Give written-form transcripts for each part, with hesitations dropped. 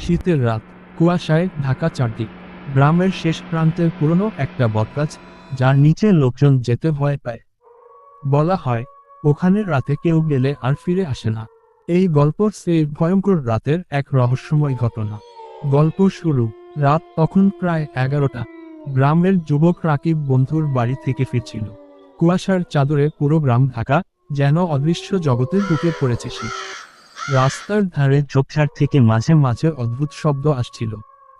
শীতের রাত, কুয়াশায় ঢাকা চারদিক। গ্রামের শেষ প্রান্তে পুরনো একটা বটগাছ, যার নিচে লোকজন যেতে ভয় পায়। বলা হয় ওখানে রাতে কেউ গেলে আর ফিরে আসে না। এই গল্প সেই ভয়ঙ্কর রাতের এক রহস্যময় ঘটনা। গল্প শুরু। রাত তখন প্রায় 11টা। গ্রামের যুবক রাকিব বন্ধুর বাড়ি থেকে ফিরছিল। কুয়াশার চাদরে পুরো গ্রাম ঢাকা, যেন অদৃশ্য জগতে ঢুকে পড়েছে সে। রাস্তার ধারে ঝোপঝাড় থেকে মাঝে মাঝে অদ্ভুত শব্দ আসছিল।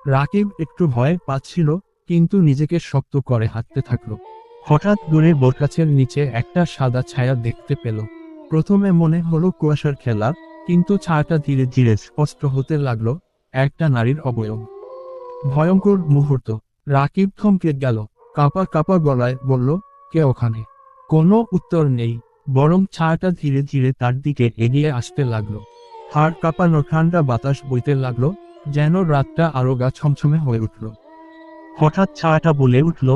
রাকিব একটু ভয় পাচ্ছিল, কিন্তু নিজেকে শক্ত করে হাঁটতে থাকলো। হঠাৎ দূরে বটগাছের নিচে একটা সাদা ছায়া দেখতে পেল। প্রথমে মনে হলো কুয়াশার খেলা, কিন্তু ছায়াটা ধীরে ধীরে স্পষ্ট হতে লাগলো। একটা নারীর অবয়ব। ভয়ঙ্কর মুহূর্ত। রাকিব থমকে গেল, কাঁপা কাঁপা গলায় বলল, কে ওখানে? কোনো উত্তর নেই, বরং ছায়াটা ধীরে ধীরে তার দিকে এগিয়ে আসতে লাগলো। হাড় কাঁপানো ঠান্ডা বাতাস বইতে লাগলো, যেন রাতটা আরো গা ছমছমে হয়ে উঠল। হঠাৎ ছায়াটা বলে উঠল,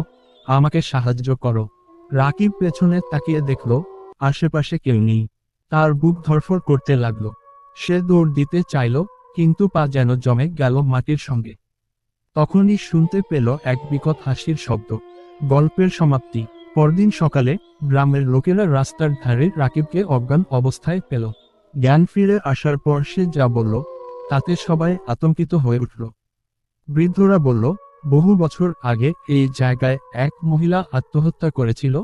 আমাকে সাহায্য করো। রাকিব পেছনে তাকিয়ে দেখল, আশেপাশে কেউ নেই। তার বুক ধড়ফড় করতে লাগলো। সে দৌড় দিতে চাইল, কিন্তু পা যেন জমে গেল মাটির সঙ্গে। তখনই শুনতে পেল এক বিকট হাসির শব্দ। গল্পের সমাপ্তি। পরদিন সকালে গ্রামের লোকেরা রাস্তার ধারে রাকিবকে অজ্ঞান অবস্থায় পেল। জ্ঞান ফিরে আসার পর সে যা বলল, তাতে সবাই আতঙ্কিত হয়ে উঠল। বৃদ্ধরা বলল, বহু বছর আগে এই জায়গায় এক মহিলা আত্মহত্যা করেছিল,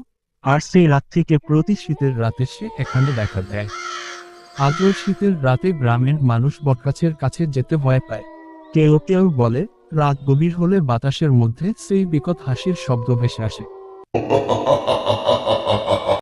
আর সেই রাত থেকে প্রতি শীতের রাতে সে এখানে দেখা দেয়। আজও শীতের রাতে গ্রামের মানুষ বটগাছের কাছে যেতে ভয় পায়। কেউ কেউ বলে, রাত গভীর হলে বাতাসের মধ্যে সেই বিকট হাসির শব্দ ভেসে আসে।